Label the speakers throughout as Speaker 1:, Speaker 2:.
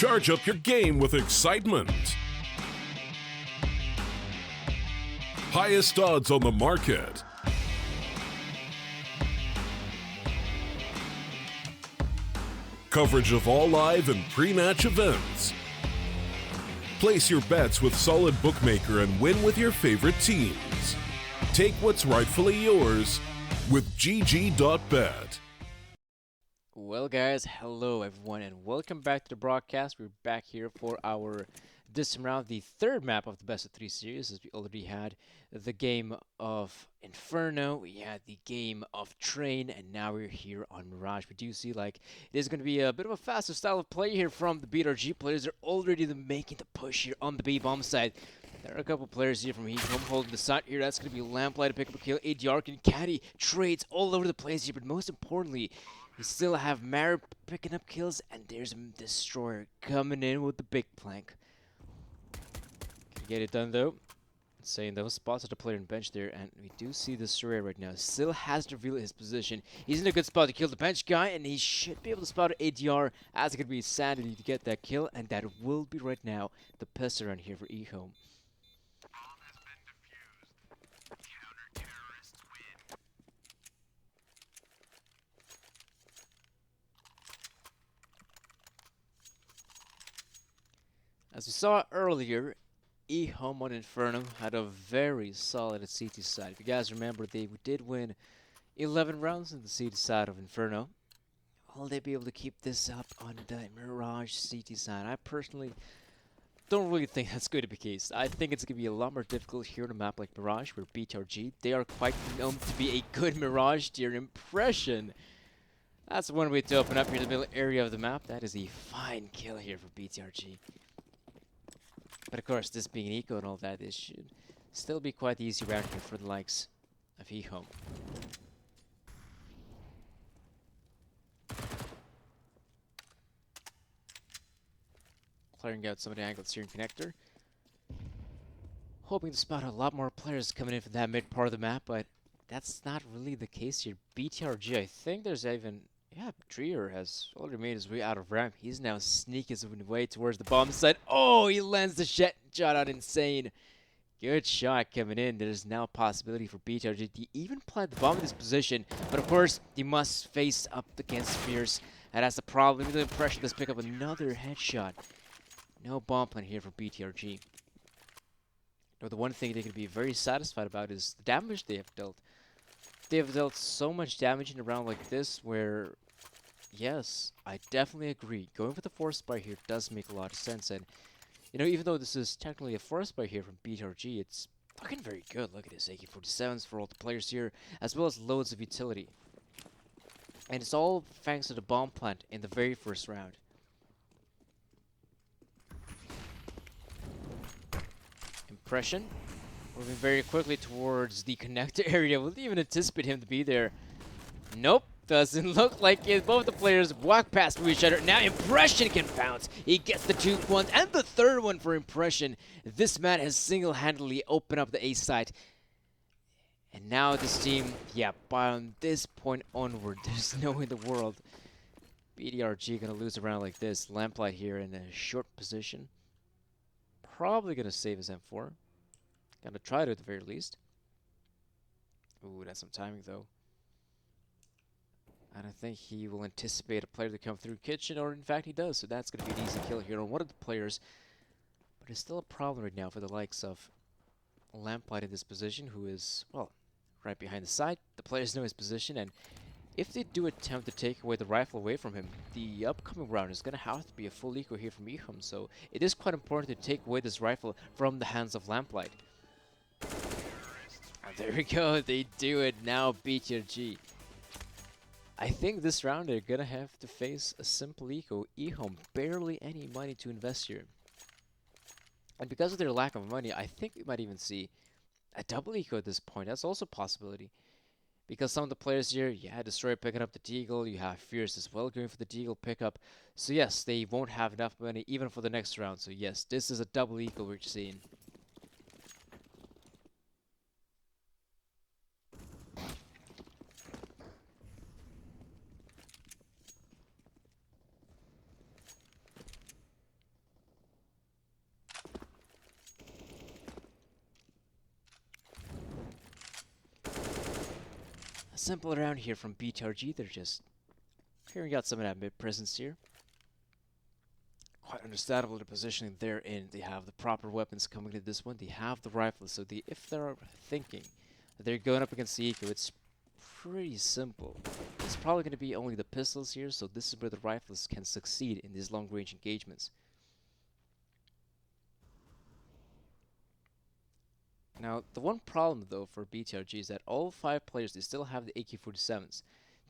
Speaker 1: Charge up your game with excitement. Highest odds on the market. Coverage of all live and pre-match events. Place your bets with Solid Bookmaker and win with your favorite teams. Take what's rightfully yours with GG.bet.
Speaker 2: Well guys, hello everyone and welcome back to the broadcast. We're back here for our this round, the third map of the best of 3 series, as we already had the game of Inferno, we had the game of Train, and now we're here on Mirage. We do see like it is going to be a bit of a faster style of play here from the BTRG players. They're already making the push here on the B bomb side. There are a couple players here from EHOME holding the side here. That's going to be Lamplight to pick up a kill. ADR can caddy trades all over the place here, but most importantly, we still have Mara picking up kills, and there's a Destroyer coming in with the big plank. Can get it done though. Saying those spots at the player in bench there, and we do see the Destroyer right now. Still has to reveal his position. He's in a good spot to kill the bench guy, and he should be able to spot ADR as it could be Sanity to get that kill, and that will be right now the pest around here for EHOME. As we saw earlier, EHOME on Inferno had a very solid CT side. If you guys remember, they did win 11 rounds on the CT side of Inferno. Will they be able to keep this up on the Mirage CT side? I personally don't really think that's going to be the case. I think it's going to be a lot more difficult here on a map like Mirage, where BTRG, they are quite known to be a good Mirage tier impression. That's one way to open up here in the middle area of the map. That is a fine kill here for BTRG. But of course, this being an eco and all that, this should still be quite easy round here for the likes of EHOME. Clearing out some of the angles here in Connector. Hoping to spot a lot more players coming in from that mid part of the map, but that's not really the case here. BTRG, I think there's even... Yeah, Trier has already made his way out of ramp. He's now sneaking his way towards the bomb site. Oh, he lands the shot out insane. Good shot coming in. There's now a possibility for BTRG to even plant the bomb in this position. But of course, he must face up against Fierce. And that's the problem. Even the pressure does pick up another headshot. No bomb plant here for BTRG. Now, the one thing they can be very satisfied about is the damage they have dealt. They have dealt so much damage in a round like this where, yes, I definitely agree. Going for the force buy here does make a lot of sense. And, you know, even though this is technically a force buy here from BTRG, it's looking very good. Look at this, AK-47s for all the players here, as well as loads of utility. And it's all thanks to the bomb plant in the very first round. Impression. Moving very quickly towards the connector area. We'll even anticipate him to be there. Nope, doesn't look like it. Both the players walk past each other. Now Impression can bounce. He gets the 2 ones and the third one for Impression. This man has single-handedly opened up the A site. And now this team, yeah, from this point onward, there's no way in the world BTRG gonna lose a round like this. Lamplight here in a short position. Probably gonna save his M4. Gonna try to at the very least. Ooh, that's some timing though. I don't think he will anticipate a player to come through kitchen, or in fact he does, so that's gonna be an easy kill here on one of the players. But it's still a problem right now for the likes of Lamplight in this position, who is, well, right behind the side. The players know his position, and if they do attempt to take away the rifle away from him, the upcoming round is going to have to be a full eco here from EHOME, so it is quite important to take away this rifle from the hands of Lamplight. And there we go, they do it now, BTRG. I think this round they're going to have to face a simple eco. EHOME, barely any money to invest here. And because of their lack of money, I think we might even see a double eco at this point. That's also a possibility. Because some of the players here, yeah, Destroyer picking up the Deagle, you have Fierce as well going for the Deagle pickup. So yes, they won't have enough money even for the next round. So yes, this is a double eco we're seeing. simple round here from BTRG. They're just clearing out some of that mid presence here. Quite understandable the positioning they're in. They have the proper weapons coming to this one. They have the rifles, so if they're thinking that they're going up against the Eco, it's pretty simple. It's probably going to be only the pistols here, so this is where the rifles can succeed in these long-range engagements. Now, the one problem though for BTRG is that all 5 players, they still have the AK-47s.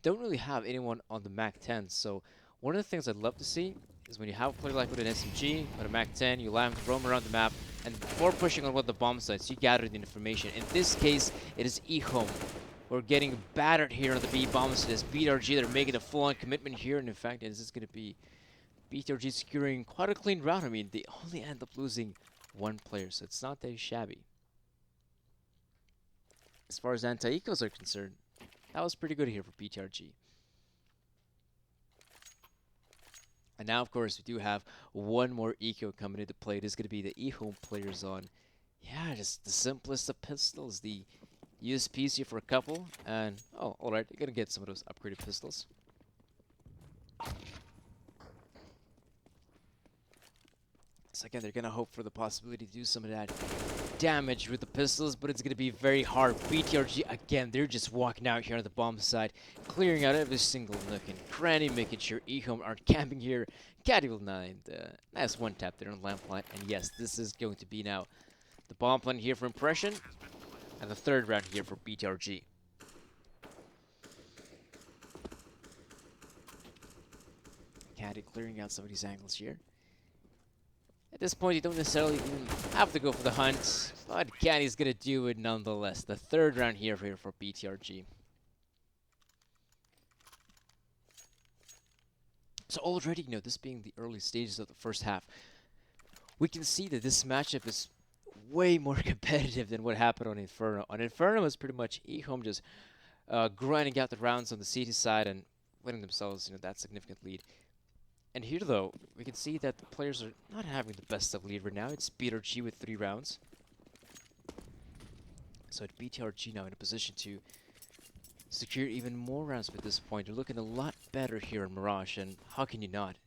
Speaker 2: Don't really have anyone on the MAC-10, so one of the things I'd love to see is when you have a player like with an SMG, with a MAC-10, you allow him to roam around the map, and before pushing on one of the bomb sites, you gather the information. In this case, it is EHOME. We're getting battered here on the B bomb site as BTRG. They're making a full-on commitment here, and in fact, this is going to be BTRG securing quite a clean round. I mean, they only end up losing 1 player, so it's not that shabby. As far as anti-ecos are concerned, that was pretty good here for BTRG. And now, of course, we do have 1 more eco coming into play. It is going to be the EHOME players on, yeah, just the simplest of pistols. The USPs here for a couple, and, oh, alright, you're going to get some of those upgraded pistols. So again, they're going to hope for the possibility to do some of that damage with the pistols, but it's going to be very hard. BTRG, again, they're just walking out here on the bomb side, clearing out every single nook and cranny, making sure EHOME aren't camping here. Caddy will 9, nice 1 tap there on Lamplight, and yes, this is going to be now the bomb plant here for Impression, and the 3rd round here for BTRG. Caddy clearing out some of these angles here. At this point, you don't necessarily even have to go for the hunt, but Caddy's going to do it nonetheless. The 3rd round here for BTRG. So already, you know, this being the early stages of the first half, we can see that this matchup is way more competitive than what happened on Inferno. On Inferno, it's pretty much EHOME just grinding out the rounds on the CT side and winning themselves, you know, that significant lead. And here, though, we can see that the players are not having the best of lead right now. It's BTRG with 3 rounds. So it's BTRG now in a position to secure even more rounds at this point. They're looking a lot better here in Mirage, and how can you not?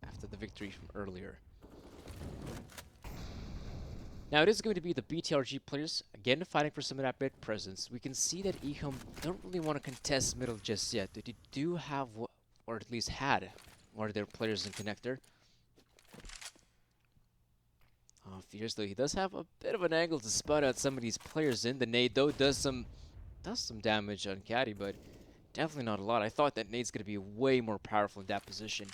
Speaker 2: After the victory from earlier. Now it is going to be the BTRG players, again fighting for some of that mid presence. We can see that EHOME don't really want to contest middle just yet. They do have, or at least had, one of their players in connector. Oh, Fierce though, he does have a bit of an angle to spot out some of these players in. The nade though does some damage on Caddy, but definitely not a lot. I thought that nade's going to be way more powerful in that position.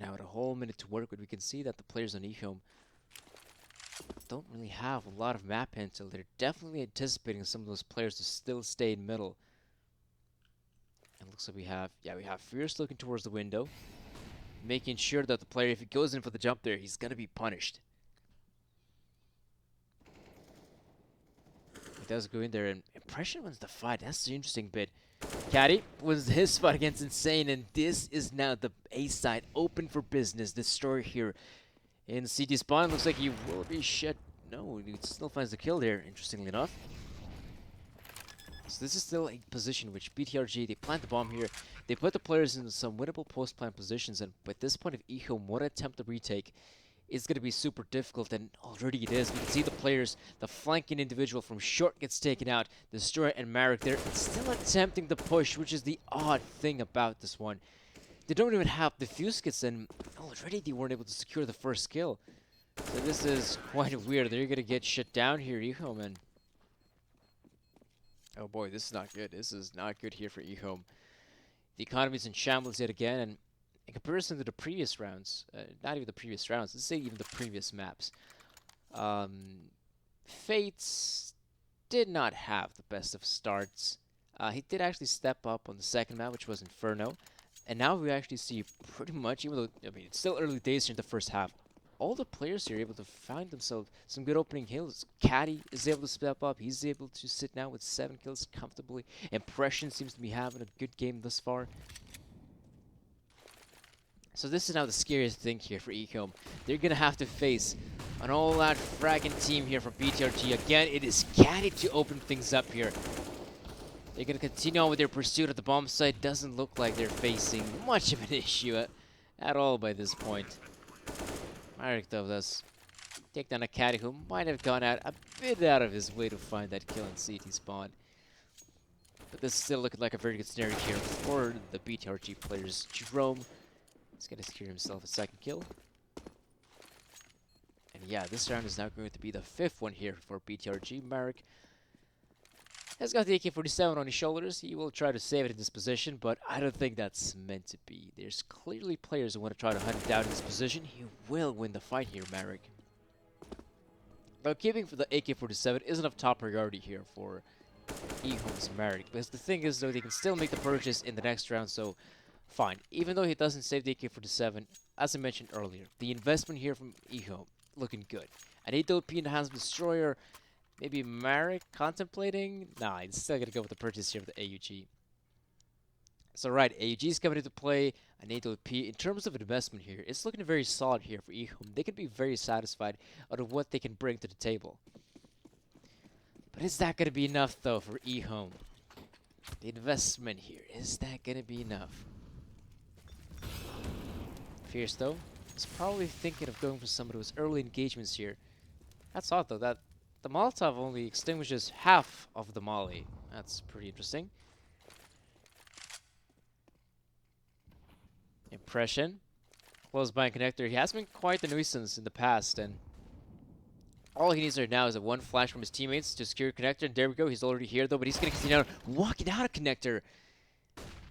Speaker 2: Now, at a whole minute to work with, we can see that the players on EHOME don't really have a lot of map intel. They're definitely anticipating some of those players to still stay in middle. And it looks like we have Fierce looking towards the window, making sure that the player, if he goes in for the jump there, he's going to be punished. He does go in there, and Impression wins the fight. That's the interesting bit. Caddy was his fight against Insane, and this is now the A side open for business. This story here in CT spawn looks like he will be shit. No, he still finds the kill there, interestingly enough. So this is still a position which BTRG, they plant the bomb here. They put the players in some winnable post-plant positions, and at this point, if EHOME would attempt to retake, it's going to be super difficult, and already it is. We can see the players, the flanking individual from short gets taken out. Destroyer and Marek there, still attempting the push, which is the odd thing about this one. They don't even have the fuse kits, and already they weren't able to secure the first kill. So this is quite weird. They're going to get shut down here, EHOME, and oh boy, this is not good. This is not good here for EHOME. The economy's in shambles yet again, and in comparison to the previous rounds, not even the previous rounds, let's say even the previous maps, Fates did not have the best of starts. He did actually step up on the second map, which was Inferno, and now we actually see pretty much, even though, I mean, it's still early days here in the first half, all the players here are able to find themselves some good opening kills. Caddy is able to step up. He's able to sit now with 7 kills comfortably. Impression seems to be having a good game thus far. So this is now the scariest thing here for EHOME. They're going to have to face an all-out fragging team here from BTRG. Again, it is Caddy to open things up here. They're going to continue on with their pursuit at the bomb site. Doesn't look like they're facing much of an issue at all by this point. Marek, though, does take down a Caddy who might have gone out a bit out of his way to find that kill in CT spawn. But this is still looking like a very good scenario here for the BTRG players. Jerome is going to secure himself a second kill. And yeah, this round is now going to be the 5th one here for BTRG. Marek has got the AK-47 on his shoulders. He will try to save it in this position, but I don't think that's meant to be. There's clearly players who want to try to hunt him down in this position. He will win the fight here, Marek. Though keeping for the AK-47 isn't of top priority here for EHOME's Marek. Because the thing is, though, they can still make the purchase in the next round, so fine. Even though he doesn't save the AK-47, as I mentioned earlier, the investment here from EHOME looking good. An 8OP Enhanced Destroyer. Maybe Marek contemplating? Nah, he's still going to go with the purchase here of the AUG. So right, AUG is coming into play, an 8OP. In terms of investment here, it's looking very solid here for EHOME. They can be very satisfied out of what they can bring to the table. But is that going to be enough, though, for EHOME? The investment here, is that going to be enough? Fierce, though, is probably thinking of going for some of those early engagements here. That's odd, though, that the Molotov only extinguishes half of the molly. That's pretty interesting. Impression. Close by connector. He has been quite the nuisance in the past, and all he needs right now is a one flash from his teammates to secure connector, and there we go. He's already here, though, but he's going to continue on walking out of connector.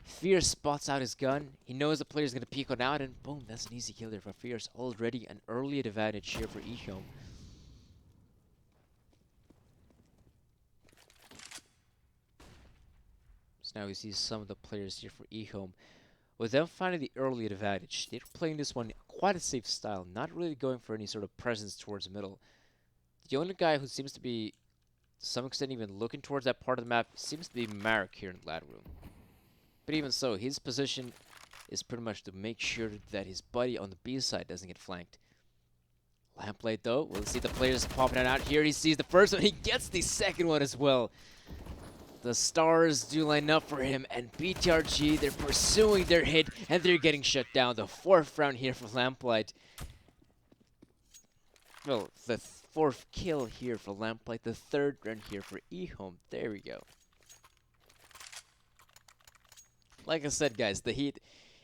Speaker 2: Fierce spots out his gun. He knows the player's going to peek on out, and boom, that's an easy kill there for Fierce. Already an early advantage here for EHOME. So now we see some of the players here for EHOME. With them finding the early advantage, they're playing this one quite a safe style, not really going for any sort of presence towards the middle. The only guy who seems to be, to some extent, even looking towards that part of the map seems to be Marek here in the ladder room. But even so, his position is pretty much to make sure that his buddy on the B side doesn't get flanked. Lamplight, though, we'll see the players popping out here. He sees the first one, he gets the second one as well. The stars do line up for him, and BTRG, they're pursuing their hit, and they're getting shut down. The 4th round here for Lamplight. Well, the 4th kill here for Lamplight, the 3rd round here for EHOME. There we go. Like I said, guys, the heat,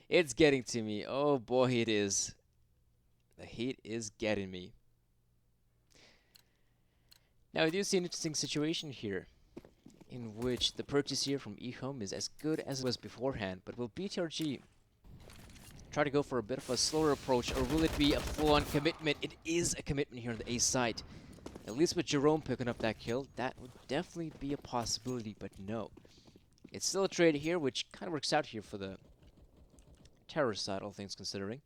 Speaker 2: it's getting to me. Oh boy, it is. The heat is getting me. Now, I do see an interesting situation here, in which the purchase here from EHOME is as good as it was beforehand, but will BTRG try to go for a bit of a slower approach, or will it be a full-on commitment? It is a commitment here on the A side. At least with Jerome picking up that kill, that would definitely be a possibility, but no. It's still a trade here, which kind of works out here for the terror side, all things considering.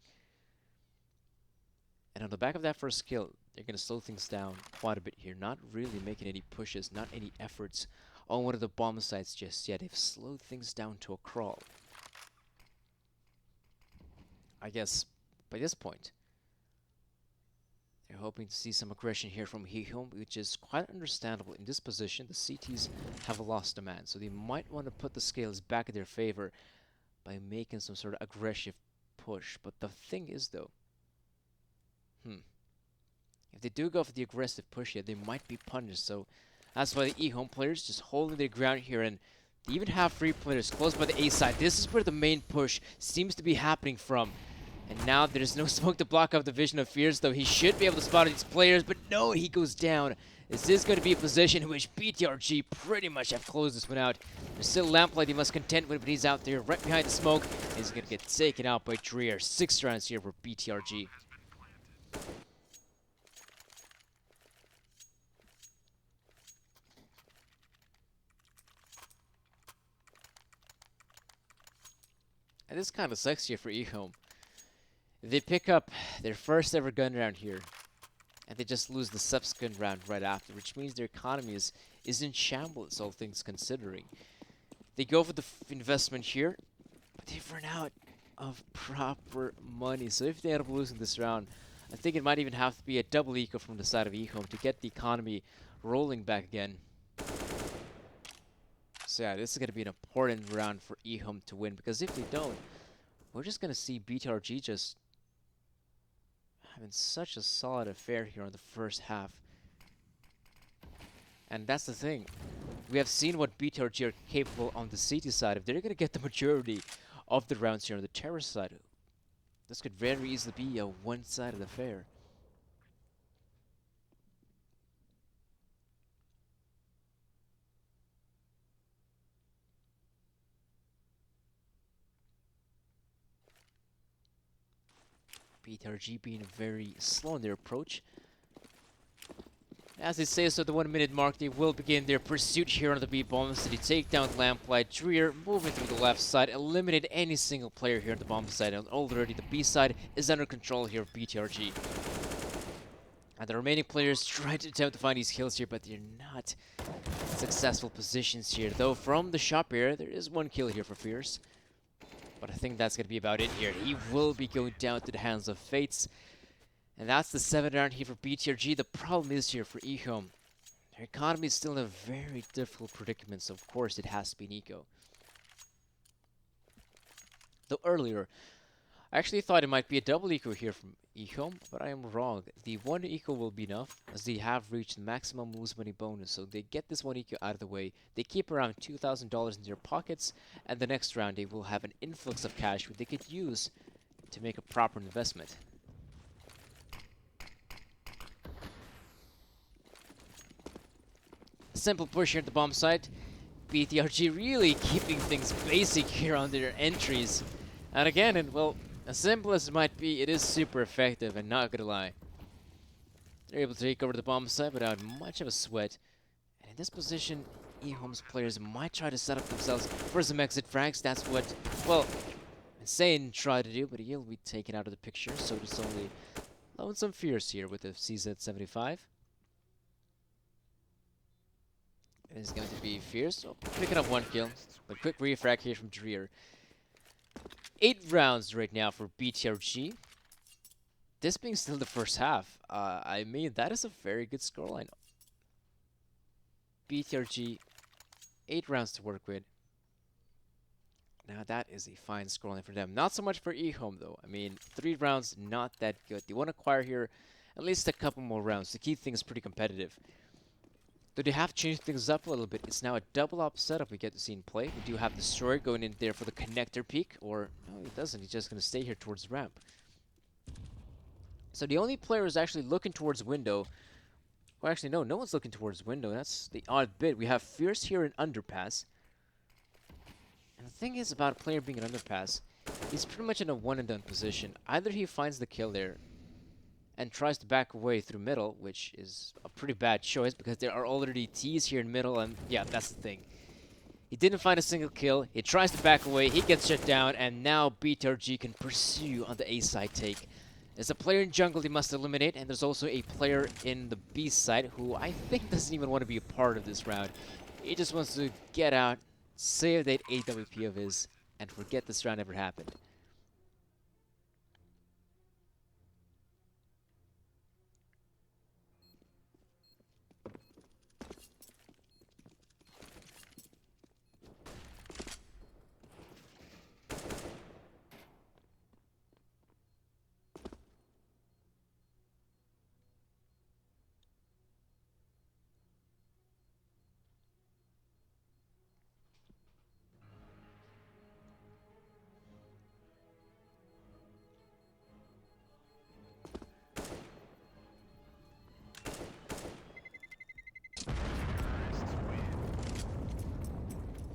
Speaker 2: And on the back of that first kill, they're going to slow things down quite a bit here, not really making any pushes, not any efforts on one of the bomb sites just yet. They've slowed things down to a crawl. I guess by this point, they're hoping to see some aggression here from EHOME, which is quite understandable. In this position, the CTs have lost a man, so they might want to put the scales back in their favor by making some sort of aggressive push. But the thing is, though, if they do go for the aggressive push here, they might be punished. So that's why the EHOME players just holding their ground here, and they even have 3 players close by the A side. This is where the main push seems to be happening from. And now there's no smoke to block out the vision of Fierce, though he should be able to spot these players, but no, he goes down. This is going to be a position in which BTRG pretty much have closed this one out. There's still Lamplight he must contend with, but he's out there right behind the smoke. He's going to get taken out by Trier. 6 rounds here for BTRG. And this kind of sucks here for EHOME. They pick up their first ever gun round here, and they just lose the subsequent round right after, which means their economy is in shambles, all things considering. They go for the investment here, but they've run out. of proper money. So if they end up losing this round, I think it might even have to be a double eco from the side of EHOME to get the economy rolling back again. So yeah, this is going to be an important round for EHOME to win, because if they don't, we're just going to see BTRG just having such a solid affair here in the first half. And that's the thing. We have seen what BTRG are capable on the CT side. If they're going to get the majority of the rounds here on the terror side, this could very easily be a one-sided affair. BTRG being very slow in their approach. As they say, so at the 1 minute mark, they will begin their pursuit here on the B bomb city. Take down Lamplight. Dreer moving through the left side, eliminate any single player here on the bomb side, and already the B side is under control here of BTRG. And the remaining players try to attempt to find these kills here, but they're not successful positions here. Though from the shop area, there is one kill here for Fierce. But I think that's going to be about it here. He will be going down to the hands of Fates. And that's the 7th round here for BTRG. The problem is here for EHOME, their economy is still in a very difficult predicament, so of course it has to be an eco. Though earlier, I actually thought it might be a double eco here from EHOME, but I am wrong. The 1 eco will be enough, as they have reached the maximum lose money bonus, so they get this 1 eco out of the way. They keep around $2,000 in their pockets, and the next round they will have an influx of cash which they could use to make a proper investment. Simple push here at the bomb site. BTRG really keeping things basic here on their entries. And again, well, as simple as it might be, it is super effective, and not gonna lie. They're able to take over the bomb site without much of a sweat. And in this position, EHOME's players might try to set up themselves for some exit frags. That's what, well, Insane tried to do, but he'll be taken out of the picture. So it's only Lonesome Fierce here with the CZ75. It is going to be Fierce, picking up 1 kill. But quick refrag here from Dreer. 8 rounds right now for BTRG. This being still the first half, I mean, that is a very good scoreline. BTRG, 8 rounds to work with. Now that is a fine scoreline for them. Not so much for EHOME though. I mean, 3 rounds, not that good. They want to acquire here at least a couple more rounds to keep things pretty competitive. Though they have changed things up a little bit. It's now a double op setup we get to see in play. We do have Destroyer going in there for the connector peak, or no, he doesn't. He's just going to stay here towards the ramp. So the only player who's actually looking towards window. Well, actually, no one's looking towards window. That's the odd bit. We have Fierce here in underpass. And the thing is about a player being an underpass, he's pretty much in a one-and-done position. Either he finds the kill there and tries to back away through middle, which is a pretty bad choice because there are already T's here in middle, and yeah, that's the thing. He didn't find a single kill, he tries to back away, he gets shut down, and now BTRG can pursue on the A side take. There's a player in jungle they must eliminate, and there's also a player in the B side who I think doesn't even want to be a part of this round. He just wants to get out, save that AWP of his, and forget this round ever happened.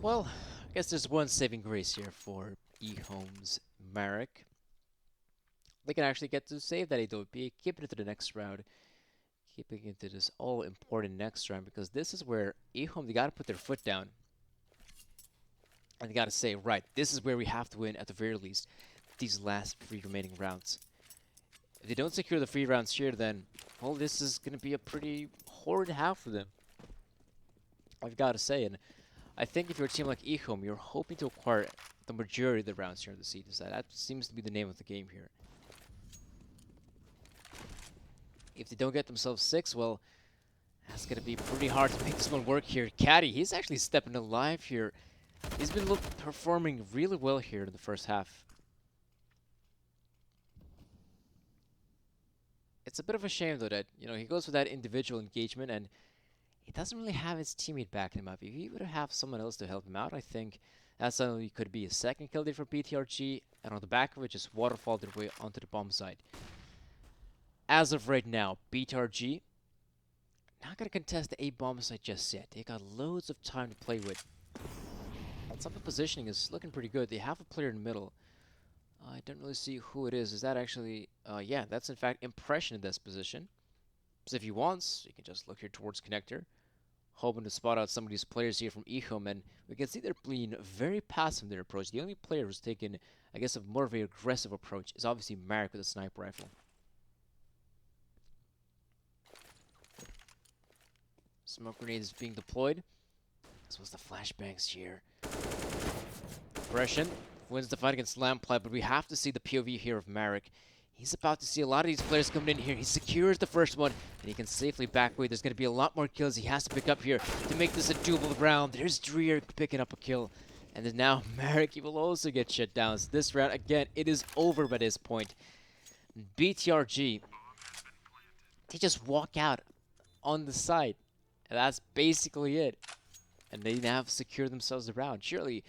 Speaker 2: Well, I guess there's one saving grace here for EHOME's Marek. They can actually get to save that AWP, keep it to the next round, keeping it to this all-important next round, because this is where EHOME, they gotta put their foot down. And they gotta say, right, this is where we have to win at the very least, these last 3 remaining rounds. If they don't secure the 3 rounds here, then, well, this is gonna be a pretty horrid half for them, I've gotta say. And I think if you're a team like EHOME, you're hoping to acquire the majority of the rounds here on the CT side. That seems to be the name of the game here. If they don't get themselves 6, well, that's going to be pretty hard to make this one work here. Caddy, he's actually stepping alive here. He's been performing really well here in the first half. It's a bit of a shame, though, that, you know, he goes for that individual engagement and he doesn't really have his teammate backing him up. If he would have someone else to help him out, I think that suddenly could be a second kill there for BTRG, and on the back of it, just waterfall their way onto the bomb site. As of right now, BTRG not going to contest the A bomb site just yet. They got loads of time to play with. And some of the positioning is looking pretty good. They have a player in the middle. I don't really see who it is. Is that actually... yeah, that's in fact Impression in this position. So if he wants, you can just look here towards Connector, hoping to spot out some of these players here from EHOME, and we can see they're being very passive in their approach. The only player who's taken, I guess, a more of an aggressive approach is obviously Marek with a sniper rifle. Smoke grenade is being deployed. This was the flashbangs here. Impression wins the fight against Lamplight, but we have to see the POV here of Marek. He's about to see a lot of these players coming in here. He secures the first one, and he can safely back away. There's going to be a lot more kills he has to pick up here to make this a doable round. There's Dreer picking up a kill. And then now Marek, he will also get shut down. So this round, again, it is over by this point. BTRG, they just walk out on the side. And that's basically it. And they now have secured themselves the round. Surely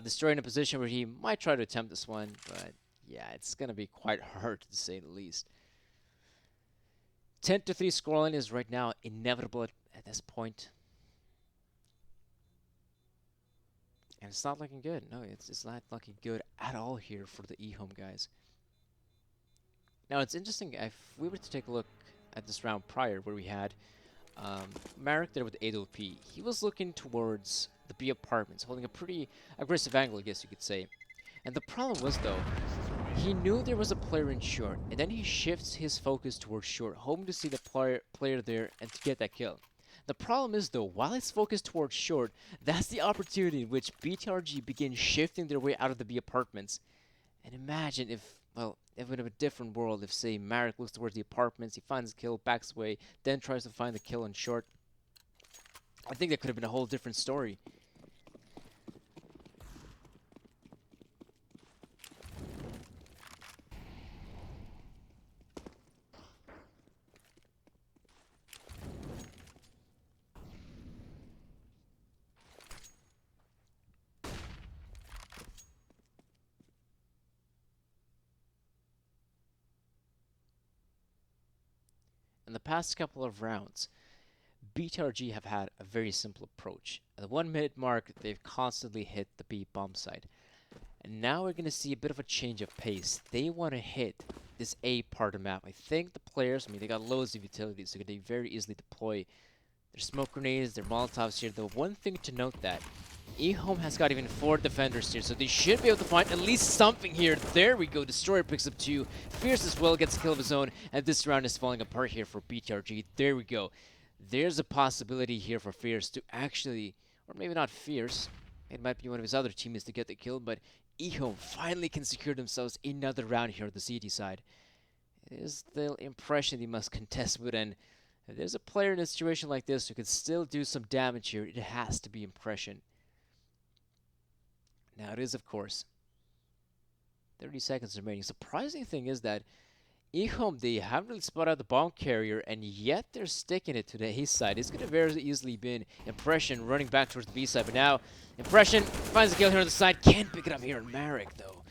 Speaker 2: destroying a position where he might try to attempt this one, but... yeah, it's going to be quite hard to say the least. 10-3 scoreline is right now inevitable at this point. And it's not looking good. No, it's not looking good at all here for the EHOME guys. Now, it's interesting, if we were to take a look at this round prior where we had Marek there with AWP, he was looking towards the B apartments, holding a pretty aggressive angle, I guess you could say. And the problem was, though, he knew there was a player in short, and then he shifts his focus towards short, hoping to see the player there and to get that kill. The problem is, though, while it's focused towards short, that's the opportunity in which BTRG begins shifting their way out of the B apartments. And imagine if, well, if in a different world, if, say, Marek looks towards the apartments, he finds a kill, backs away, then tries to find the kill in short. I think that could have been a whole different story. In the past couple of rounds, BTRG have had a very simple approach. At the 1 minute mark, they've constantly hit the B bomb site. And now we're going to see a bit of a change of pace. They want to hit this A part of the map. I think the players, I mean, they got loads of utilities, so they very easily deploy their smoke grenades, their Molotovs here. The one thing to note that EHOME has got even 4 defenders here, so they should be able to find at least something here. There we go. Destroyer picks up 2. Fierce as well gets a kill of his own, and this round is falling apart here for BTRG. There we go. There's a possibility here for Fierce to actually, or maybe not Fierce, it might be one of his other teammates to get the kill, but EHOME finally can secure themselves another round here on the CT side. It is the Impression they must contest with, and if there's a player in a situation like this who can still do some damage here, it has to be Impression. Now it is, of course, 30 seconds remaining. Surprising thing is that EHOME, they haven't really spotted out the bomb carrier, and yet they're sticking it to the A side. It's going to very easily been Impression running back towards the B side, but now Impression finds a kill here on the side. Can't pick it up here on Marek, though.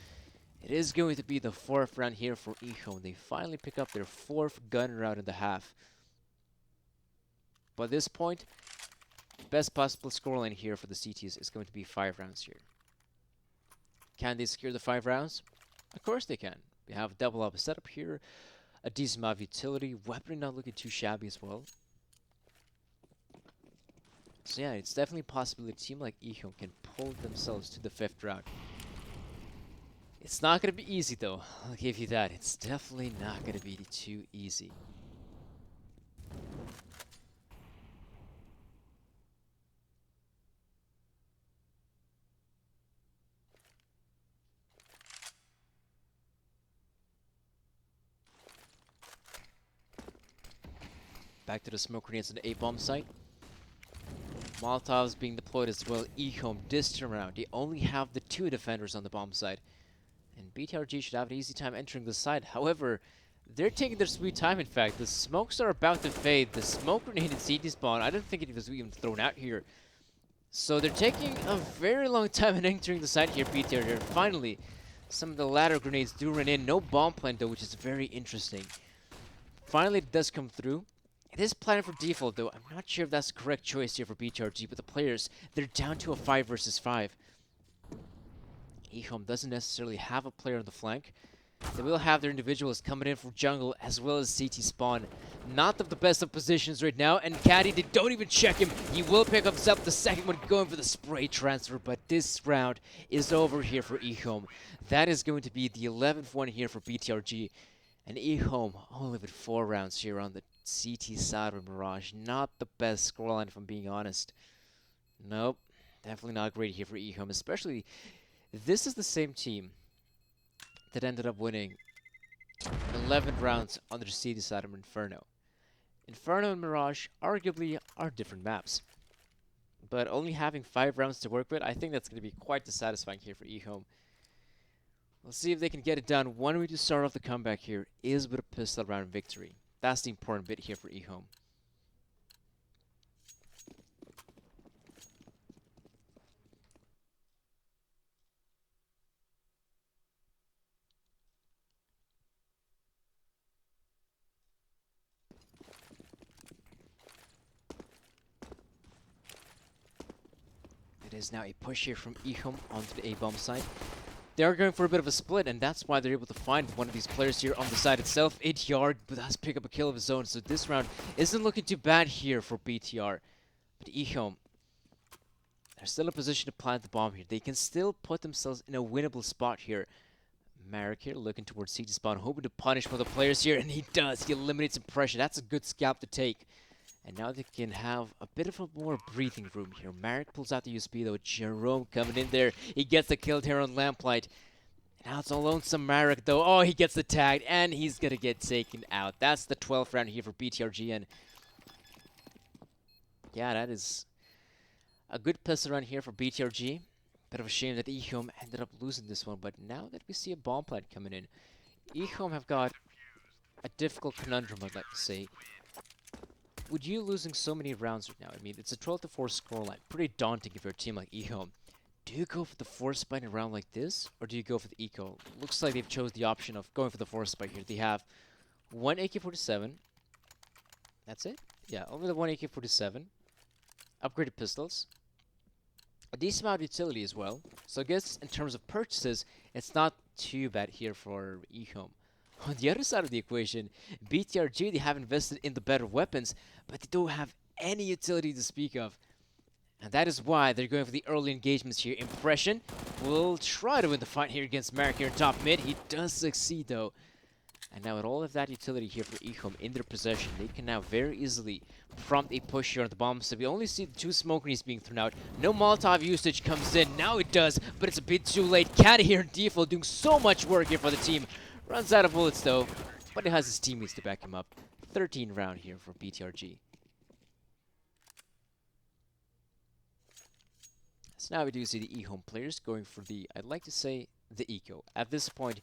Speaker 2: It is going to be the 4th round here for EHOME. They finally pick up their 4th gun round in the half. But at this point, best possible scoreline here for the CTs is going to be 5 rounds here. Can they secure the 5 rounds? Of course they can. We have a double up setup here, a decent amount of utility, weaponry not looking too shabby as well. So yeah, it's definitely possible a team like EHOME can pull themselves to the 5th round. It's not going to be easy though, I'll give you that. It's definitely not going to be too easy. Back to the smoke grenades on the A-bomb site. Molotovs being deployed as well. EHOME this time around. They only have the 2 defenders on the bomb side. And BTRG should have an easy time entering the site. However, they're taking their sweet time, in fact. The smokes are about to fade. The smoke grenade in CT spawn, I don't think it was even thrown out here. So they're taking a very long time in entering the site here, BTRG. Finally, some of the ladder grenades do run in. No bomb plant though, which is very interesting. Finally, it does come through. It is planted for default though. I'm not sure if that's the correct choice here for BTRG, but the players, they're down to a 5 versus 5. EHOME doesn't necessarily have a player on the flank. They will have their individuals coming in from jungle as well as CT spawn. Not the best of positions right now, and Caddy, they don't even check him. He will pick up himself the second one, going for the spray transfer, but this round is over here for EHOME. That is going to be the 11th one here for BTRG. And EHOME only with 4 rounds here on the CT side of Mirage. Not the best scoreline, if I'm being honest. Nope, definitely not great here for EHOME, especially this is the same team that ended up winning 11 rounds on the CT side of Inferno. Inferno and Mirage arguably are different maps, but only having 5 rounds to work with, I think that's going to be quite dissatisfying here for EHOME. We'll see if they can get it done. One way to start off the comeback here is with a pistol round victory. That's the important bit here for EHOME. It is now a push here from EHOME onto the A-bomb side. They are going for a bit of a split, and that's why they're able to find one of these players here on the side itself. 8 yard, but has picked up a kill of his own, so this round isn't looking too bad here for BTR. But EHOME, they're still in a position to plant the bomb here. They can still put themselves in a winnable spot here. Marek here looking towards CT spawn, hoping to punish one of the players here, and he does. He eliminates some pressure. That's a good scalp to take. And now they can have a bit of a more breathing room here. Marek pulls out the USB though. Jerome coming in there. He gets the kill here on Lamplight. And now it's a lonesome Marek though. Oh, he gets the tag and he's going to get taken out. That's the 12th round here for BTRG. And yeah, that is a good pistol run here for BTRG. Bit of a shame that EHOME ended up losing this one. But now that we see a bomb plant coming in, EHOME have got a difficult conundrum, I'd like to say. With you losing so many rounds right now, I mean, it's a 12-4 scoreline. Pretty daunting if you're a team like EHOME. Do you go for the force spike in a round like this, or do you go for the eco? Looks like they've chose the option of going for the force spike here. They have one AK-47. That's it? Yeah, only the one AK-47. Upgraded pistols. A decent amount of utility as well. So I guess in terms of purchases, it's not too bad here for EHOME. On the other side of the equation, BTRG, they have invested in the better weapons, but they don't have any utility to speak of. And that is why they're going for the early engagements here. Impression will try to win the fight here against Marek here in top mid. He does succeed though. And now with all of that utility here for EHOME in their possession, they can now very easily prompt a push here on the bomb. So we only see the 2 smoke grenades being thrown out. No Molotov usage comes in. Now it does, but it's a bit too late. Caddy here in default doing so much work here for the team. Runs out of bullets though, but he has his teammates to back him up. 13th round here for BTRG. So now we do see the EHOME players going for the, I'd like to say, the eco. At this point,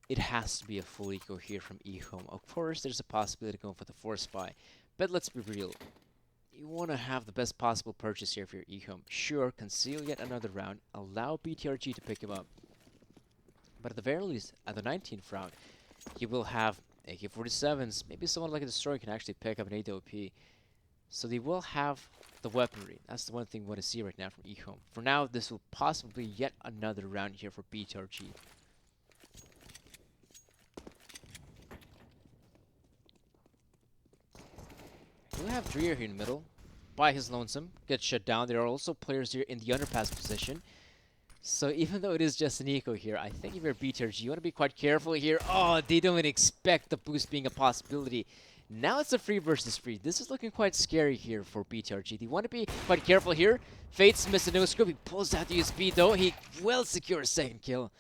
Speaker 2: it has to be a full eco here from EHOME. Of course, there's a possibility of going for the force spy, but let's be real. You want to have the best possible purchase here for your EHOME. Sure, conceal yet another round, allow BTRG to pick him up. But at the very least, at the 19th round, you will have AK-47s. Maybe someone like a Destroyer can actually pick up an AWP. So they will have the weaponry. That's the one thing we want to see right now from EHOME. For now, this will possibly be yet another round here for BTRG. We have Dreer here in the middle. By his lonesome. Gets shut down. There are also players here in the underpass position. So even though it is just an eco here, I think if you're BTRG, you want to be quite careful here. Oh, they don't even expect the boost being a possibility. Now it's a free versus free. This is looking quite scary here for BTRG. They want to be quite careful here. Fates missed a no scope. He pulls out the USB though. He will secure a second kill.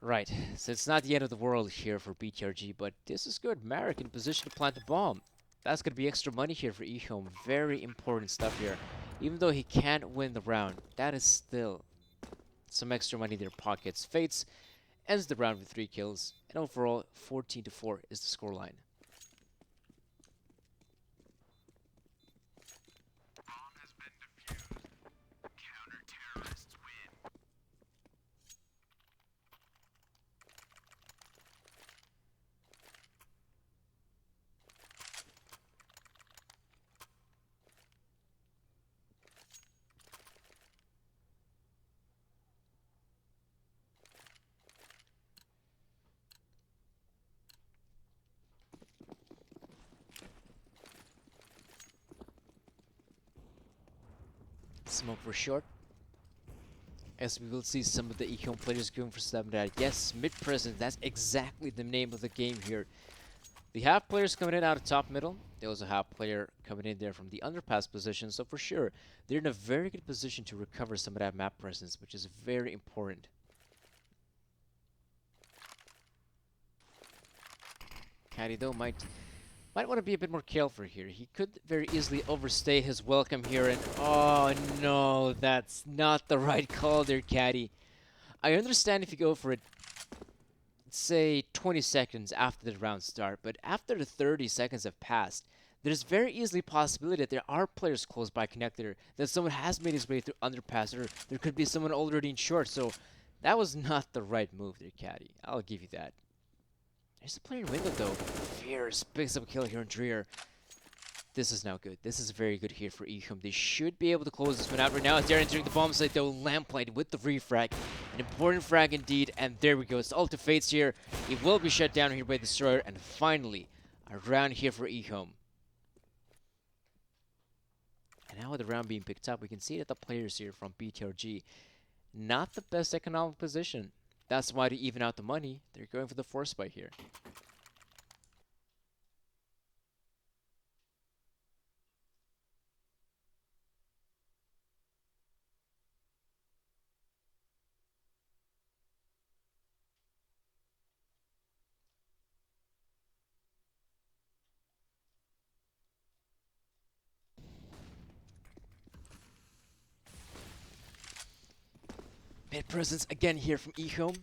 Speaker 2: Right, so it's not the end of the world here for BTRG, but this is good. Marek in position to plant the bomb. That's going to be extra money here for EHOME. Very important stuff here. Even though he can't win the round, that is still some extra money in their pockets. Fates ends the round with 3 kills, and overall 14-4 is the scoreline. Smoke for short. As we will see some of the EHOME players going for StarLadder. Yes, mid-presence, that's exactly the name of the game here. They have players coming in out of top middle. They also have player coming in there from the underpass position. So for sure, they're in a very good position to recover some of that map presence, which is very important. Caddy though might want to be a bit more careful here. He could very easily overstay his welcome here, and oh no, that's not the right call there, Caddy. I understand if you go for it, say 20 seconds after the round start, but after the 30 seconds have passed, there's very easily a possibility that there are players close by connector, that someone has made his way through underpass, or there could be someone already in short, so that was not the right move there, Caddy. I'll give you that. There's a player in window though. Fierce picks up a kill here on Dreer. This is now good. This is very good here for EHOME. They should be able to close this one out right now as they're entering the bomb site though. Lamplight with the refrag. An important frag indeed. And there we go. It's Ulti Fates here. It will be shut down here by Destroyer. And finally, a round here for EHOME. And now with the round being picked up, we can see that the players here from BTRG, not the best economic position. That's why to even out the money, they're going for the force spike here. Mid presence again here from EHOME.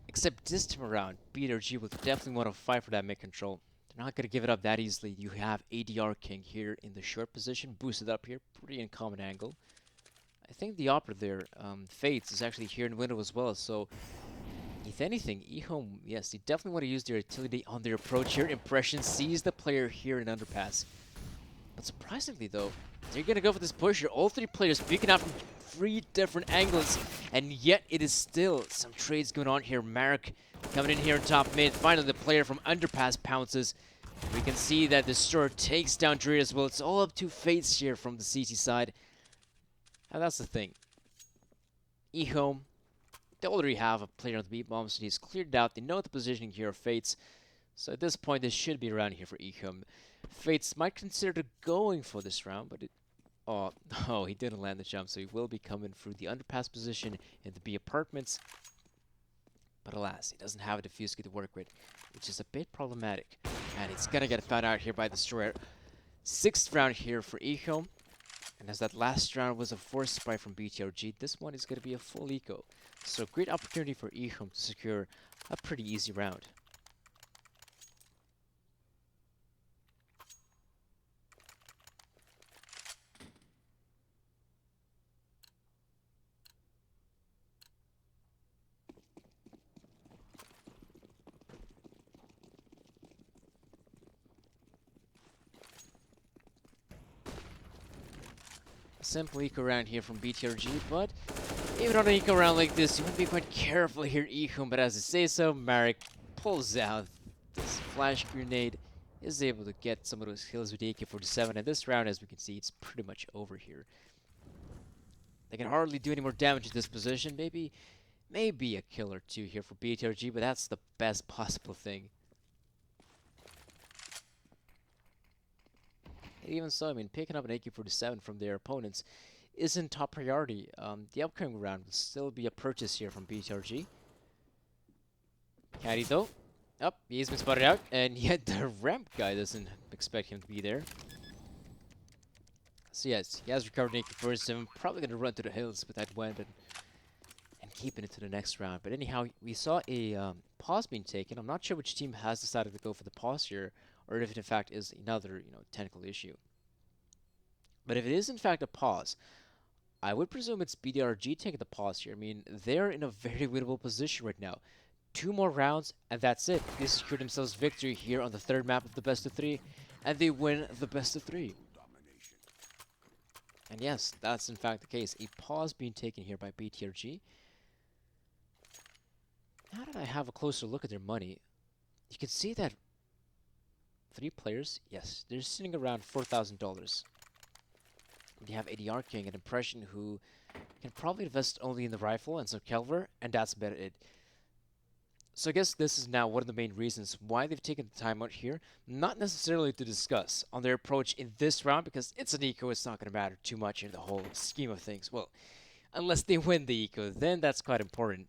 Speaker 2: Except this time around, BTRG will definitely want to fight for that mid control. They're not going to give it up that easily. You have ADR King here in the short position, boosted up here, pretty uncommon angle. I think the opera there, Fates, is actually here in window as well, so if anything, EHOME, yes, they definitely want to use their utility on their approach here. Impression sees the player here in underpass. But surprisingly though, they're going to go for this push here. All 3 players peeking out from 3 different angles, and yet it is still some trades going on here. Marek coming in here in top mid. Finally, the player from underpass pounces. We can see that Destroyer takes down Dreer as well. It's all up to Fates here from the CT side. And that's the thing. EHOME, they already have a player on the beat bomb, so he's cleared out. They know the positioning here of Fates. So at this point, this should be around here for EHOME. Fates might consider going for this round, but oh, no, he didn't land the jump, so he will be coming through the underpass position in the B apartments. But alas, he doesn't have a diffuse kit to work with, which is a bit problematic. And he's gonna get found out here by the Destroyer. 6th round here for EHOME. And as that last round was a force spike from BTRG, this one is gonna be a full eco. So great opportunity for EHOME to secure a pretty easy round. Simple eco round here from BTRG, but even on an eco round like this, you want to be quite careful here, EHOME. But as I say so, Marek pulls out this flash grenade, is able to get some of those kills with the AK-47, and this round, as we can see, it's pretty much over here. They can hardly do any more damage at this position. Maybe a kill or 2 here for BTRG, but that's the best possible thing. Even so, I mean, picking up an AK-47 from their opponents isn't top priority. The upcoming round will still be a purchase here from BTRG. Caddy though. Up, he's been spotted out, and yet the ramp guy doesn't expect him to be there. So yes, he has recovered Naked first, and probably gonna run to the hills with that weapon and keeping it to the next round. But anyhow, we saw a pause being taken. I'm not sure which team has decided to go for the pause here, or if it in fact is another, technical issue. But if it is in fact a pause, I would presume it's BTRG taking the pause here. I mean, they're in a very winnable position right now. 2 more rounds, and that's it. They secured themselves victory here on the 3rd map of the best of 3, and they win the best of 3. And yes, that's in fact the case. A pause being taken here by BTRG. Now that I have a closer look at their money, you can see that 3 players, yes, they're sitting around $4,000. You have ADR King and Impression, who can probably invest only in the rifle and some Kelver, and that's about it. So I guess this is now one of the main reasons why they've taken the time out here, not necessarily to discuss on their approach in this round, because it's an eco, it's not going to matter too much in the whole scheme of things. Well, unless they win the eco, then that's quite important.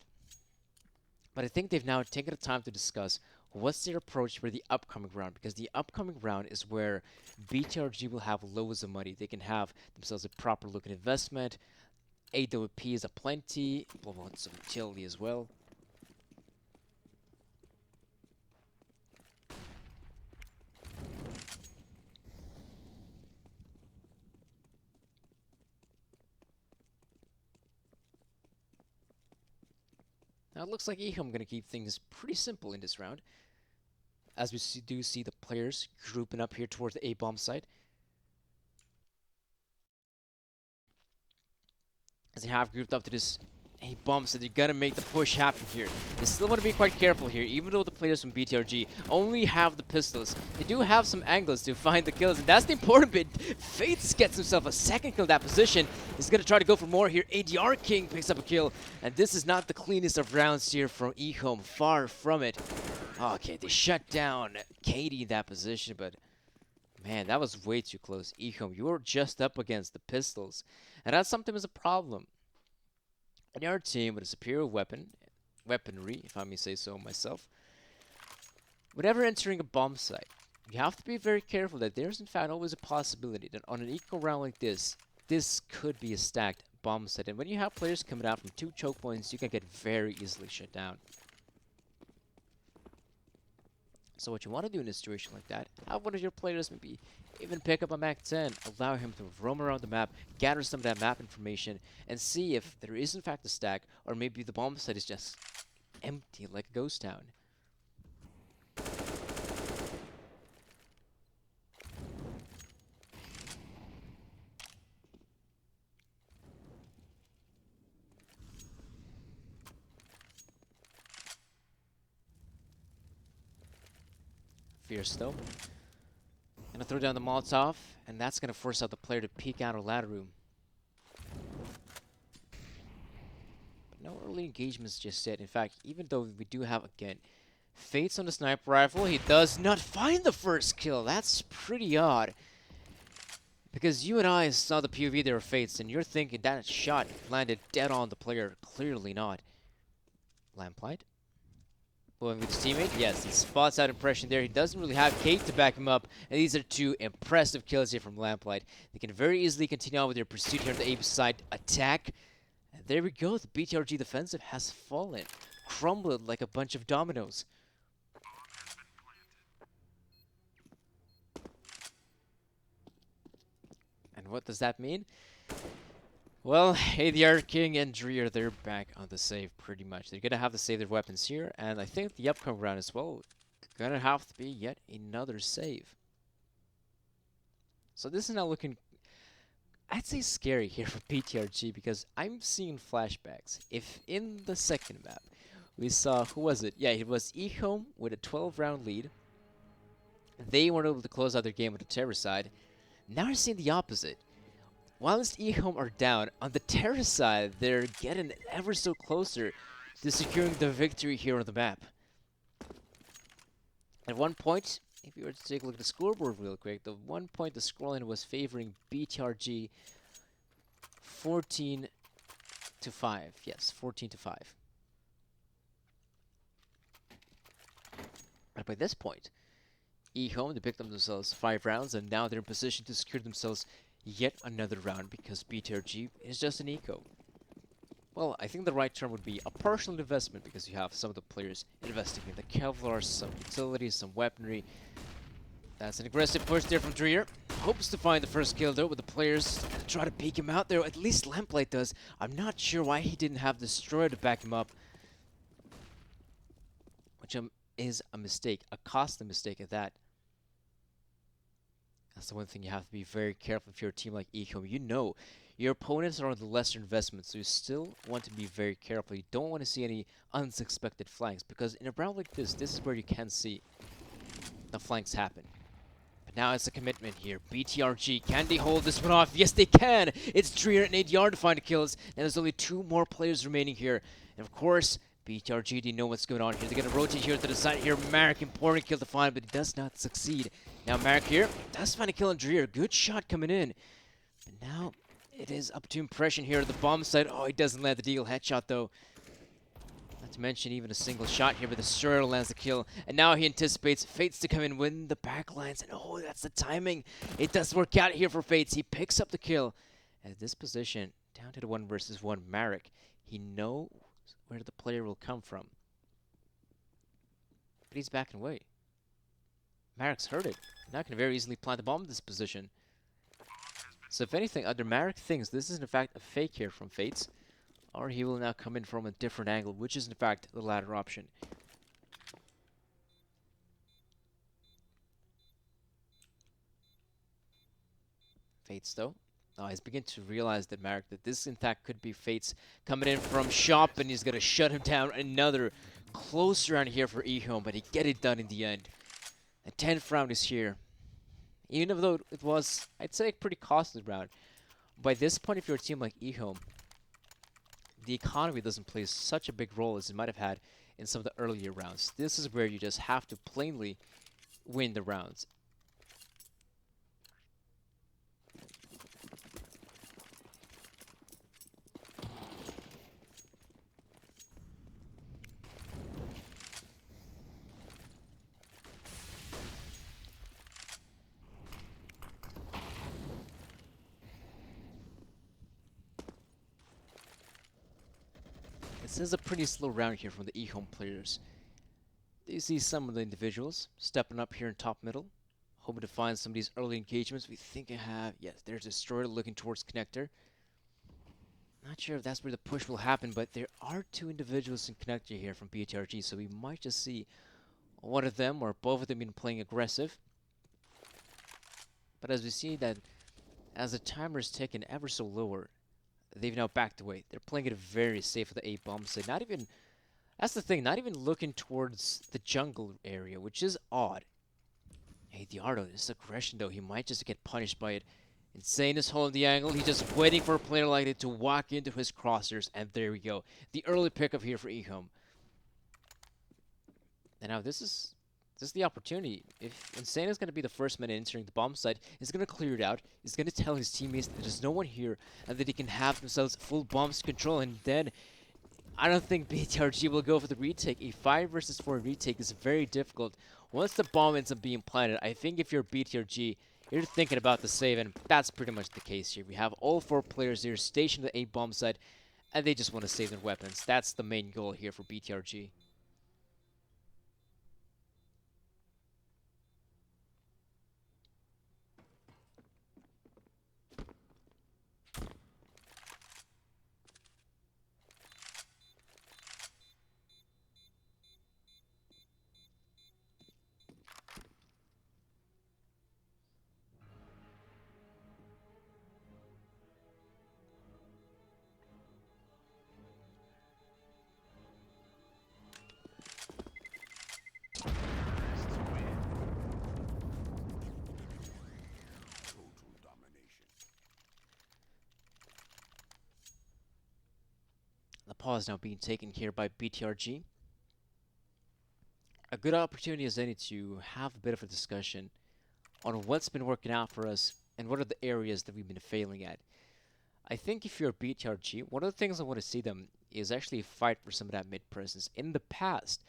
Speaker 2: But I think they've now taken the time to discuss what's their approach for the upcoming round, because the upcoming round is where BTRG will have loads of money. They can have themselves a proper looking investment, AWP is a plenty, we'll want some utility as well. Now it looks like EHOME going to keep things pretty simple in this round, as we do see the players grouping up here towards the A-bomb site. As they have grouped up to this A-bomb site, they're going to make the push happen here. They still want to be quite careful here, even though the players from BTRG only have the pistols. They do have some angles to find the kills, and that's the important bit. Fates gets himself a 2nd kill in that position. He's going to try to go for more here. ADR King picks up a kill, and this is not the cleanest of rounds here from EHOME. Far from it. Okay, they shut down Katie in that position, but man, that was way too close. EHOME, you were just up against the pistols, and that's something as a problem. And our team with a superior weaponry, if I may say so myself, whenever entering a bomb site, you have to be very careful that there's in fact always a possibility that on an equal round like this could be a stacked bomb site. And when you have players coming out from 2 choke points, you can get very easily shut down. So what you want to do in a situation like that, have one of your players maybe even pick up a MAC-10, allow him to roam around the map, gather some of that map information, and see if there is in fact a stack, or maybe the bomb site is just empty like a ghost town. Fierce though. Gonna throw down the Molotov, and that's gonna force out the player to peek out of ladder room. But no early engagements just yet. In fact, even though we do have, again, Fates on the sniper rifle, he does not find the 1st kill. That's pretty odd. Because you and I saw the POV there of Fates, and you're thinking that shot landed dead on the player. Clearly not. Lamplight. Going with his teammate, yes, he spots out Impression there. He doesn't really have Kate to back him up, and these are 2 impressive kills here from Lamplight. They can very easily continue on with their pursuit here on the A side attack. And there we go, the BTRG defensive has fallen, crumbled like a bunch of dominoes. And what does that mean? Well, ADR King and Dreer, they're back on the save pretty much. They're going to have to save their weapons here, and I think the upcoming round as well, going to have to be yet another save. So this is now looking, I'd say, scary here for BTRG, because I'm seeing flashbacks. If in the 2nd map, we saw, who was it? Yeah, it was EHOME with a 12-round lead. They weren't able to close out their game with the terror side. Now we're seeing the opposite. Whilst EHOME are down, on the terror side, they're getting ever so closer to securing the victory here on the map. At one point, if you were to take a look at the scoreboard real quick, the one point the scoreline was favoring BTRG 14-5. Yes, 14-5. But by this point, EHOME, they picked up themselves 5 rounds, and now they're in position to secure themselves yet another round because BTRG is just an eco. Well, I think the right term would be a personal investment because you have some of the players investing in the Kevlar, some utilities, some weaponry. That's an aggressive push there from Dreer. Hopes to find the first kill though with the players try to peek him out there. At least Lamplight does. I'm not sure why he didn't have Destroyer to back him up. Which is a mistake, a costly mistake at that. That's the one thing you have to be very careful if you're a team like EHOME. You know your opponents are on the lesser investment, so you still want to be very careful. You don't want to see any unsuspected flanks, because in a round like this is where you can see the flanks happen. But now it's a commitment here. BTRG, can they hold this one off? Yes, they can! It's Dreer and ADR to find the kills, and there's only 2 more players remaining here. And of course, BTRG, they know what's going on here. They're going to rotate here to the side here. Marek, important kill to find, but he does not succeed. Now Marek here does find a kill on Dreer. Good shot coming in. But now it is up to impression here at the bomb side. Oh, he doesn't land the deagle headshot though. Not to mention even a single shot here, but the Destroyer lands the kill. And now he anticipates Fates to come in, win the backlines. And oh, that's the timing. It does work out here for Fates. He picks up the kill. At this position, down to the 1 versus 1 Marek. He knows where the player will come from. But he's backing away. Marek's heard it. Now can very easily plant the bomb in this position. So if anything, either Marek thinks this is in fact a fake here from Fates, or he will now come in from a different angle, which is in fact the latter option. Fates though. Oh, he's beginning to realize that Marek, that this in fact could be Fates coming in from shop, and he's going to shut him down. Another close round here for EHOME, but he get it done in the end. The 10th round is here. Even though it was, I'd say, a pretty costly round. By this point, if you're a team like EHOME, the economy doesn't play such a big role as it might have had in some of the earlier rounds. This is where you just have to plainly win the rounds. This is a pretty slow round here from the EHOME players. You see some of the individuals stepping up here in top middle, hoping to find some of these early engagements. We think I have, yes, there's Destroyer looking towards Connector. Not sure if that's where the push will happen, but there are 2 individuals in Connector here from BTRG, so we might just see one of them or both of them in playing aggressive. But as we see that as the timer is taken ever so lower, they've now backed away. They're playing it very safe with the A bomb side. Not even, that's the thing, not even looking towards the jungle area, which is odd. Hey, Diardo, this aggression though, he might just get punished by it. Insane is holding the angle. He's just waiting for a player like it to walk into his crosshairs, and there we go. The early pickup here for EHOME. And now this is the opportunity. If Insane is going to be the first man entering the bomb site, he's going to clear it out. He's going to tell his teammates that there's no one here and that he can have themselves full bombs control. And then I don't think BTRG will go for the retake. A 5 versus 4 retake is very difficult. Once the bomb ends up being planted, I think if you're BTRG, you're thinking about the save, and that's pretty much the case here. We have all 4 players here stationed at the A bomb site, and they just want to save their weapons. That's the main goal here for BTRG. The pause now being taken here by BTRG. A good opportunity as any to have a bit of a discussion on what's been working out for us and what are the areas that we've been failing at. I think if you're BTRG, one of the things I want to see them is actually fight for some of that mid presence. In the past,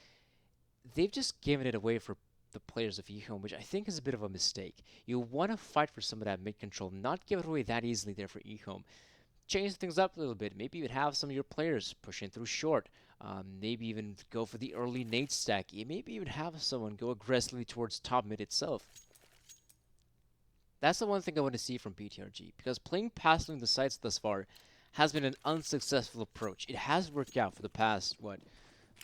Speaker 2: they've just given it away for the players of EHOME, which I think is a bit of a mistake. You want to fight for some of that mid control, not give it away that easily there for EHOME. Change things up a little bit. Maybe you'd have some of your players pushing through short. Maybe even go for the early nade stack. Maybe even have someone go aggressively towards top mid itself. That's the one thing I want to see from BTRG, because playing passing the sites thus far has been an unsuccessful approach. It has worked out for the past, what,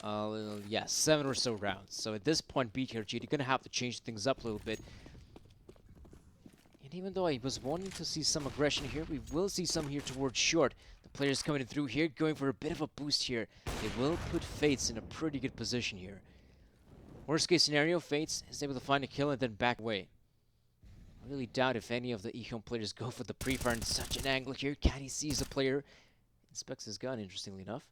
Speaker 2: 7 or so rounds. So at this point, BTRG, they're going to have to change things up a little bit. And even though I was wanting to see some aggression here, we will see some here towards short. The players coming through here, going for a bit of a boost here. They will put Fates in a pretty good position here. Worst case scenario, Fates is able to find a kill and then back away. I really doubt if any of the EHOME players go for the pre-fire in such an angle here. Caddy sees the player, inspects his gun, interestingly enough.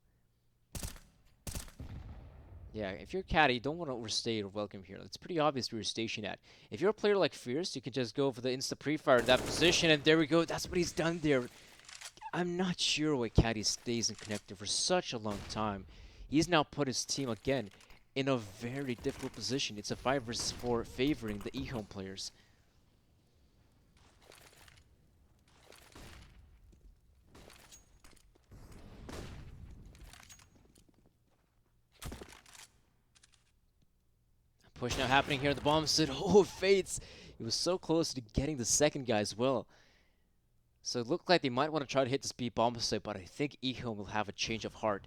Speaker 2: Yeah, if you're Caddy, you don't want to overstay your welcome here. It's pretty obvious where you're stationed at. If you're a player like Fierce, you can just go for the insta pre-fire in that position, and there we go. That's what he's done there. I'm not sure why Caddy stays in connector for such a long time. He's now put his team again in a very difficult position. It's a 5 versus 4 favoring the EHOME players. Push now happening here at the bomb site. Oh, Fates! He was so close to getting the second guy as well. So it looked like they might want to try to hit this B bomb site, but I think EHOME will have a change of heart.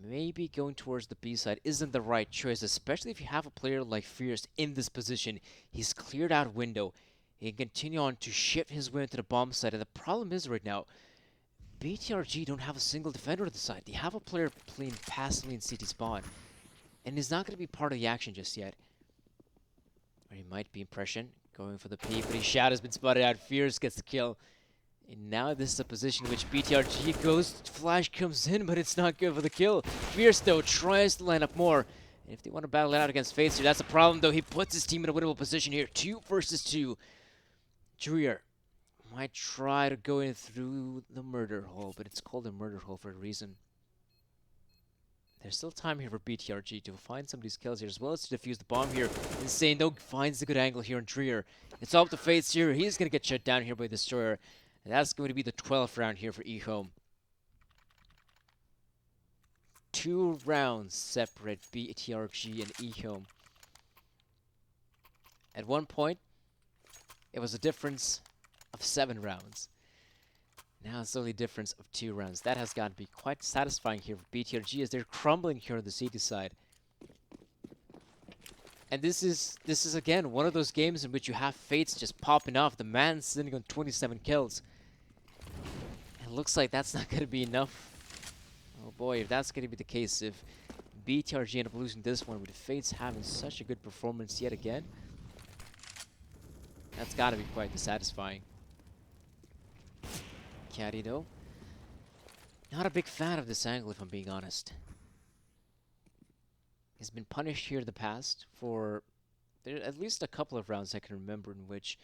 Speaker 2: Maybe going towards the B side isn't the right choice, especially if you have a player like Fierce in this position. He's cleared out a window. He can continue on to shift his way into the bomb site, and the problem is right now, BTRG don't have a single defender at the side. They have a player playing passively in CT spawn, and he's not going to be part of the action just yet. Or he might be impression, going for the P, but his shot has been spotted out. Fierce gets the kill. And now this is a position in which BTRG goes, flash comes in, but it's not good for the kill. Fierce, though, tries to line up more. And if they want to battle it out against Fates here, that's a problem, though. He puts his team in a winnable position here. 2 versus 2. Dreer might try to go in through the murder hole, but it's called a murder hole for a reason. There's still time here for BTRG to find some of these kills here, as well as to defuse the bomb here. Insane, though, finds the good angle here on Dreer. It's all up to Fates here. He's going to get shut down here by Destroyer. And that's going to be the 12th round here for EHOME. 2 rounds separate BTRG and EHOME. At one point, it was a difference of 7 rounds. Now it's only a difference of 2 rounds. That has got to be quite satisfying here for BTRG as they're crumbling here on the CT side. And this is again one of those games in which you have Fates just popping off. The man sitting on 27 kills. And it looks like that's not going to be enough. Oh boy, if that's going to be the case, if BTRG end up losing this one with Fates having such a good performance yet again, that's got to be quite dissatisfying. Caddy, though, not a big fan of this angle, if I'm being honest. He's been punished here in the past for at least a couple of rounds I can remember in which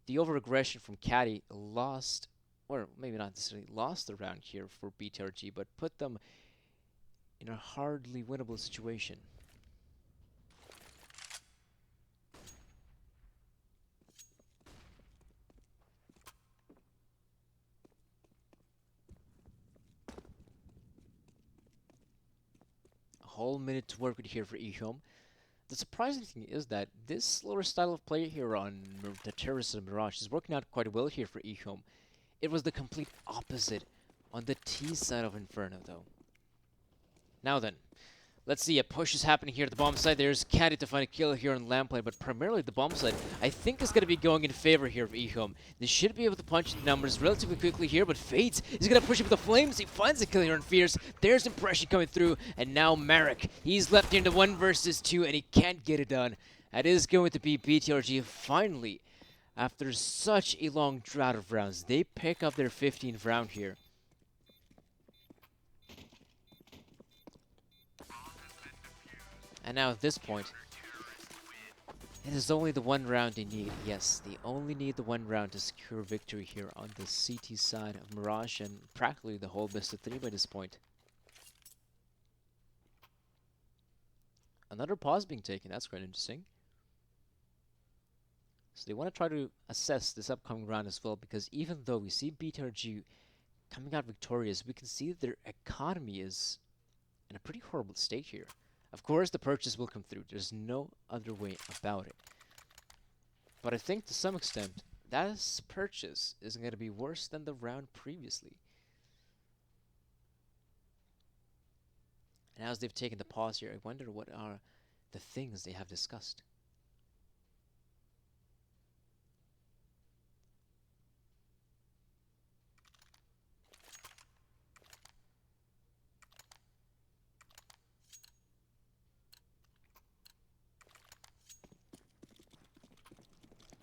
Speaker 2: the over-aggression from Caddy lost, or maybe not necessarily lost the round here for BTRG, but put them in a hardly winnable situation. Whole minute to work with here for EHOME. The surprising thing is that this slower style of play here on the Terrorist and Mirage is working out quite well here for EHOME. It was the complete opposite on the T side of Inferno, though. Now then, let's see, a push is happening here at the bomb side. There's Caddy to find a kill here on Lamplight, but primarily the bomb side, I think, is going to be going in favor here of EHOME. They should be able to punch the numbers relatively quickly here, but Fates is going to push it with the flames. He finds a kill here on Fierce. There's Impression coming through, and now Marek. He's left into 1 versus 2, and he can't get it done. That is going to be BTRG finally. After such a long drought of rounds, they pick up their 15th round here. And now at this point, it is only the 1 round they need. Yes, they only need the 1 round to secure victory here on the CT side of Mirage, and practically the whole best of 3 by this point. Another pause being taken. That's quite interesting. So they want to try to assess this upcoming round as well, because even though we see BTRG coming out victorious, we can see that their economy is in a pretty horrible state here. Of course, the purchase will come through. There's no other way about it. But I think to some extent, that purchase is going to be worse than the round previously. And as they've taken the pause here, I wonder what are the things they have discussed.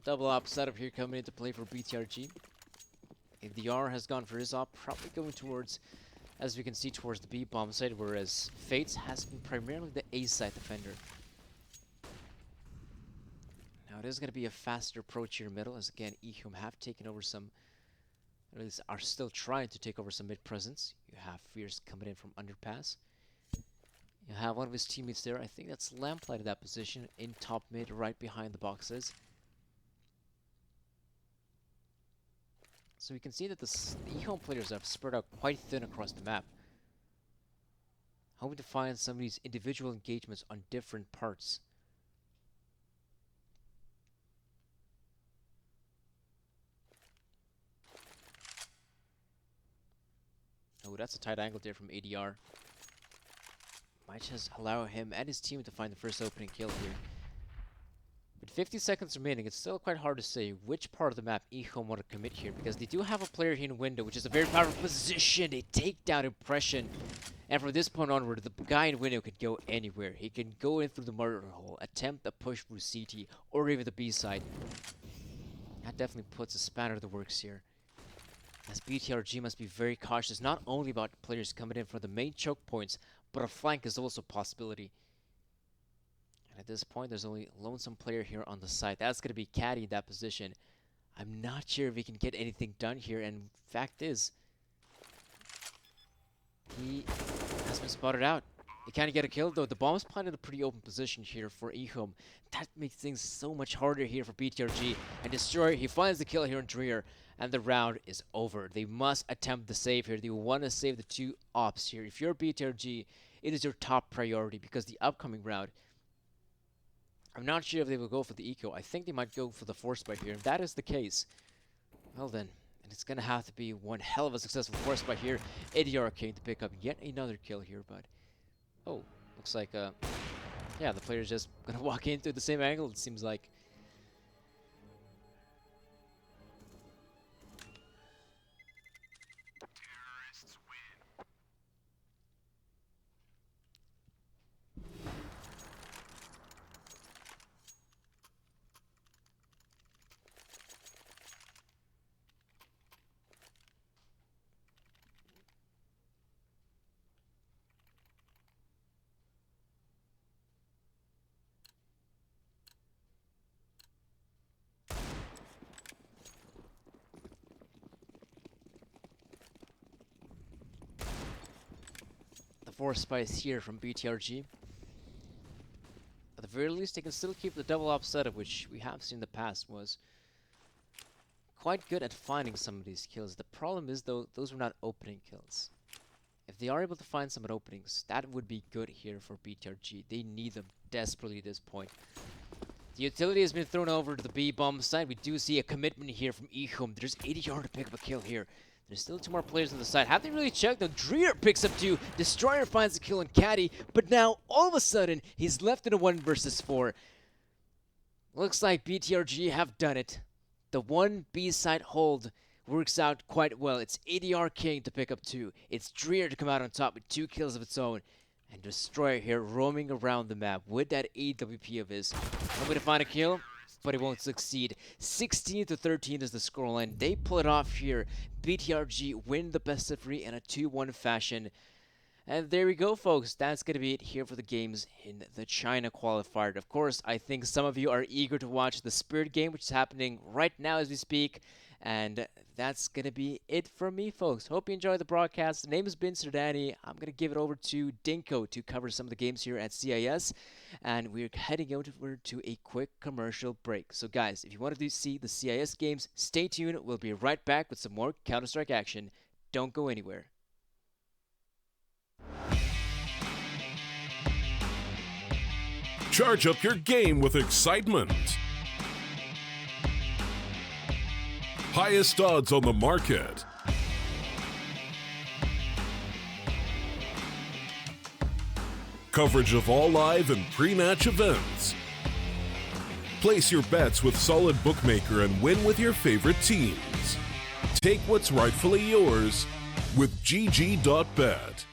Speaker 2: Double op setup here coming into play for BTRG. If the R has gone for his op, probably going towards, as we can see, towards the B bomb side, whereas Fates has been primarily the A side defender. Now it is going to be a faster approach here middle, as again EHOME have taken over some, or at least are still trying to take over some mid presence. You have Fierce coming in from underpass. You have one of his teammates there. I think that's Lamplight at that position in top mid, right behind the boxes. So we can see that the EHOME players have spread out quite thin across the map, hoping to find some of these individual engagements on different parts. Oh, that's a tight angle there from ADR. Might just allow him and his team to find the first opening kill here. With 50 seconds remaining, it's still quite hard to say which part of the map EHOME want to commit here, because they do have a player here in window, which is a very powerful position, a takedown impression. And from this point onward, the guy in window could go anywhere. He can go in through the murder hole, attempt a push through CT, or even the B side. That definitely puts a spanner in the works here, as BTRG must be very cautious, not only about players coming in for the main choke points, but a flank is also a possibility. At this point, there's only a lonesome player here on the side. That's going to be Caddy in that position. I'm not sure if he can get anything done here, and fact is, he has been spotted out. He can't get a kill, though. The bomb's planted in a pretty open position here for EHOME. That makes things so much harder here for BTRG. And Destroyer, he finds the kill here on Dreer, and the round is over. They must attempt the save here. They want to save the two ops here. If you're BTRG, it is your top priority, because the upcoming round, I'm not sure if they will go for the eco. I think they might go for the force bite here. If that is the case, well then, and it's going to have to be one hell of a successful force bite here. ADR came to pick up yet another kill here, but oh, looks like yeah, the player's just going to walk into the same angle, it seems like. Force spice here from BTRG. At the very least, they can still keep the double op setup, which we have seen in the past was quite good at finding some of these kills. The problem is, though, those were not opening kills. If they are able to find some openings, that would be good here for BTRG. They need them desperately at this point. The utility has been thrown over to the B bomb side. We do see a commitment here from EHOME. There's 80 yards to pick up a kill here. There's still two more players on the side. Have they really checked? No, Dreer picks up two. Destroyer finds the kill on Caddy, but now all of a sudden he's left in a 1 versus 4. Looks like BTRG have done it. The one B side hold works out quite well. It's ADR King to pick up 2. It's Dreer to come out on top with 2 kills of its own. And Destroyer here roaming around the map with that AWP of his. Hoping to find a kill, but he won't succeed. 16-13 is the scoreline. They pull it off here. BTRG win the best of 3 in a 2-1 fashion. And there we go, folks. That's going to be it here for the games in the China qualifier. Of course, I think some of you are eager to watch the Spirit game, which is happening right now as we speak. And that's going to be it from me, folks. Hope you enjoyed the broadcast. The name has been Sir Danny. I'm going to give it over to Dinko to cover some of the games here at CIS. And we're heading over to a quick commercial break. So, guys, if you want to see the CIS games, stay tuned. We'll be right back with some more Counter-Strike action. Don't go anywhere.
Speaker 1: Charge up your game with excitement. Highest odds on the market. Coverage of all live and pre-match events. Place your bets with Solid Bookmaker and win with your favorite teams. Take what's rightfully yours with GG.bet.